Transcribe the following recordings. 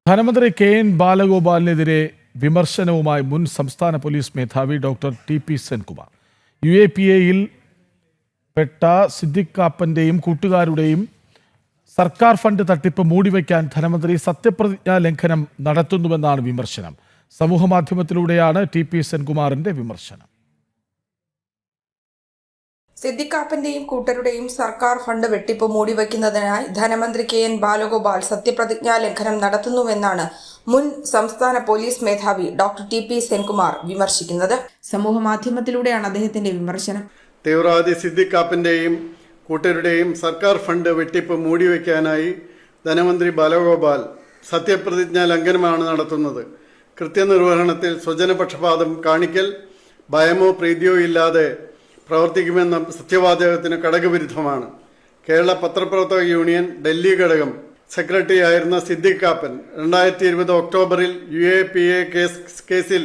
ധനമന്ത്രി കെ.എൻ. ബാലഗോപാലിനെതിരെ വിമർശനവുമായി മുൻ സംസ്ഥാന പോലീസ് മേധാവി ഡോക്ടർ ടി.പി. സെൻകുമാർ. UAPAയിൽ പെട്ട സിദ്ദിഖ് കാപ്പന്റെയും കൂട്ടുകാരുടെയും സർക്കാർ ഫണ്ട് തട്ടിപ്പ് മൂടിവെക്കാൻ ധനമന്ത്രി സത്യപ്രതിജ്ഞാ ലംഘനം നടത്തുന്നുവെന്നാണ് വിമർശനം. സമൂഹമാധ്യമത്തിലൂടെയാണ് ടി.പി. സെൻകുമാറിന്റെ വിമർശനം. സിദ്ദിഖ് കാപ്പന്റെയും കൂട്ടരുടെയും സർക്കാർ ഫണ്ട് വെട്ടിപ്പ് മൂടിവെക്കുന്നതിനായി ധനമന്ത്രി കെ.എൻ. ബാലഗോപാൽ സത്യപ്രതിജ്ഞാ ലംഘനം നടത്തുന്നുവെന്നാണ് മുൻ സംസ്ഥാന പോലീസ് മേധാവി ഡോക്ടർ ടി.പി. സെൻകുമാർ വിമർശിക്കുന്നത്. സമൂഹമാധ്യമത്തിലൂടെയാണ് അദ്ദേഹത്തിന്റെ വിമർശനം. തീവ്രവാദി സിദ്ദിഖ് കാപ്പന്റെയും കൂട്ടരുടെയും സർക്കാർ ഫണ്ട് വെട്ടിപ്പ് മൂടിവെക്കാനായി ധനമന്ത്രി ബാലഗോപാൽ സത്യപ്രതിജ്ഞാ ലംഘനമാണ് നടത്തുന്നത്. കൃത്യനിർവഹണത്തിൽ സ്വജനപക്ഷപാതം കാണിക്കൽ, ഭയമോ പ്രീതിയോ ഇല്ലാതെ പ്രവർത്തിക്കുമെന്ന സത്യവാചകത്തിന് കടകവിരുദ്ധമാണ്. കേരള പത്രപ്രവർത്തക യൂണിയൻ ഡൽഹി ഘടകം സെക്രട്ടറി ആയിരുന്ന സിദ്ദിഖ് കാപ്പൻ 2020 ഒക്ടോബറിൽ UAPA കേസിൽ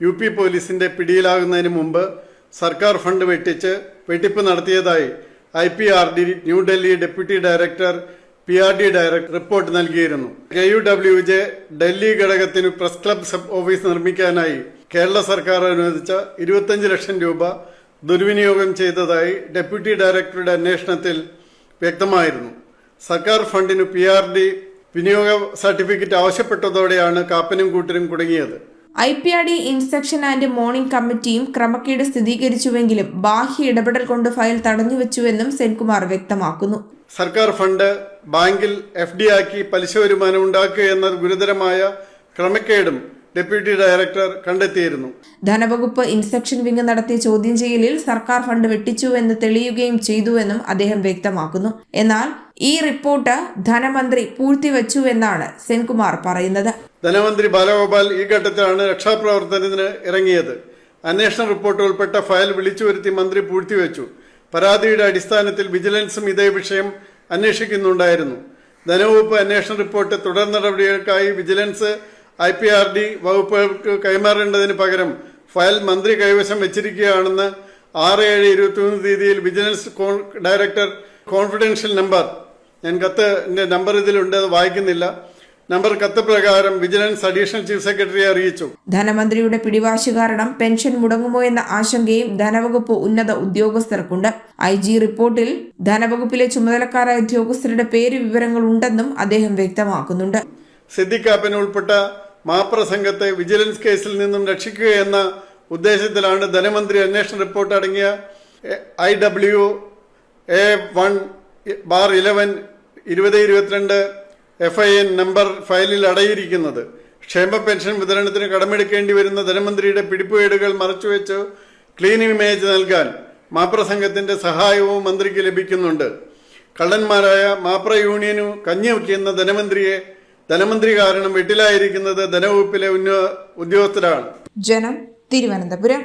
UP പോലീസിന്റെ പിടിയിലാകുന്നതിന് മുമ്പ് സർക്കാർ ഫണ്ട് വെട്ടിപ്പ് നടത്തിയതായി IPRD New Delhi deputy director PRD director report നൽകിയിരുന്നു. KUWJ ഡൽഹി ഘടകത്തിന് പ്രസ് ക്ലബ് സബ് ഓഫീസ് നിർമ്മിക്കാനായി കേരള സർക്കാർ അനുവദിച്ച 25 ലക്ഷം രൂപ ദുർവിനിയോഗം ചെയ്തതായി ഡെപ്യൂട്ടി ഡയറക്ടറുടെ അന്വേഷണത്തിൽ വ്യക്തമായിരുന്നു. സർക്കാർ ഫണ്ടിന് PRD വിനിയോഗ സർട്ടിഫിക്കറ്റ് ആവശ്യപ്പെട്ടതോടെയാണ് കാപ്പനും കൂട്ടരും കുടുങ്ങിയത്. IPRD ഇൻസ്പെക്ഷൻ ആൻഡ് മോണിംഗ് കമ്മിറ്റിയും ക്രമക്കേട് സ്ഥിരീകരിച്ചുവെങ്കിലും ബാഹ്യ ഇടപെടൽ കൊണ്ട് ഫയൽ തടഞ്ഞുവെച്ചുവെന്നും സെൻകുമാർ വ്യക്തമാക്കുന്നു. സർക്കാർ ഫണ്ട് ബാങ്കിൽ FD ആക്കി പലിശ വരുമാനം ഉണ്ടാക്കുക എന്ന ഗുരുതരമായ ക്രമക്കേടും ഡെപ്യൂട്ടി ഡയറക്ടർ കണ്ടെത്തിയിരുന്നു. ധനവകുപ്പ് ഇൻസ്പെക്ഷൻ വിംഗ് നടത്തിയ ചോദ്യം ചെയ്യലിൽ സർക്കാർ ഫണ്ട് വെട്ടിച്ചുവെന്ന് തെളിയുകയും ചെയ്തുവെന്നും അദ്ദേഹം വ്യക്തമാക്കുന്നു. എന്നാൽ ഈ റിപ്പോർട്ട് ധനമന്ത്രി പൂഴ്ത്തിവെച്ചുവെന്നാണ് സെൻകുമാർ പറയുന്നത്. ധനമന്ത്രി ബാലഗോപാൽ ഈ ഘട്ടത്തിലാണ് രക്ഷാപ്രവർത്തനത്തിന് ഇറങ്ങിയത്. അന്വേഷണ റിപ്പോർട്ട് ഉൾപ്പെട്ട ഫയൽ വിളിച്ചു വരുത്തി മന്ത്രി പൂഴ്ത്തിവെച്ചു. പരാതിയുടെ അടിസ്ഥാനത്തിൽ വിജിലൻസും ഇതേ വിഷയം അന്വേഷിക്കുന്നുണ്ടായിരുന്നു. ധനവകുപ്പ് അന്വേഷണ റിപ്പോർട്ട് തുടർ നടപടികൾക്കായി വിജിലൻസ് IPRD വകുപ്പുകൾക്ക് കൈമാറേണ്ടതിന് പകരം ഫയൽ മന്ത്രി കൈവശം വെച്ചിരിക്കുകയാണെന്ന് 6/7/21 തീയതിയിൽ വിജിലൻസ് ഡയറക്ടർ കോൺഫിഡൻഷ്യൽ നമ്പർ, ഞാൻ കത്തിന്റെ നമ്പർ ഇതിലുണ്ട്, അത് വായിക്കുന്നില്ല, നമ്പർ കത്ത് പ്രകാരം വിജിലൻസ് അഡീഷണൽ ചീഫ് സെക്രട്ടറിയെ അറിയിച്ചു. ധനമന്ത്രിയുടെ പിടിവാശി കാരണം പെൻഷൻ മുടങ്ങുമോ എന്ന ആശങ്കയും ധനവകുപ്പ് ഉന്നത ഉദ്യോഗസ്ഥർക്കുണ്ട്. IG റിപ്പോർട്ടിൽ ധനവകുപ്പിലെ ചുമതലക്കാരായ ഉദ്യോഗസ്ഥരുടെ പേര് വിവരങ്ങൾ ഉണ്ടെന്നും അദ്ദേഹം വ്യക്തമാക്കുന്നുണ്ട്. സിദ്ദിഖ് കാപ്പൻ ഉൾപ്പെട്ട മാപ്രസംഗത്തെ വിജിലൻസ് കേസിൽ നിന്നും രക്ഷിക്കുക എന്ന ഉദ്ദേശത്തിലാണ് ധനമന്ത്രി അന്വേഷണ റിപ്പോർട്ട് അടങ്ങിയ IWA1/11/2022 FIN നമ്പർ ഫയലിൽ അടയിരിക്കുന്നത്. ക്ഷേമ പെൻഷൻ വിതരണത്തിന് കടമെടുക്കേണ്ടി വരുന്ന ധനമന്ത്രിയുടെ പിടിപ്പുകേടുകൾ മറച്ചുവെച്ച് ക്ലീൻ ഇമേജ് നൽകാൻ മാപ്രസംഗത്തിന്റെ സഹായവും മന്ത്രിക്ക് ലഭിക്കുന്നുണ്ട്. കള്ളന്മാരായ മാപ്ര യൂണിയനു കഞ്ഞി വയ്ക്കുന്ന ധനമന്ത്രി കാരണം വെട്ടിലായിരിക്കുന്നത് ധനവകുപ്പിലെ ഉദ്യോഗസ്ഥരാണ്. ജനം, തിരുവനന്തപുരം.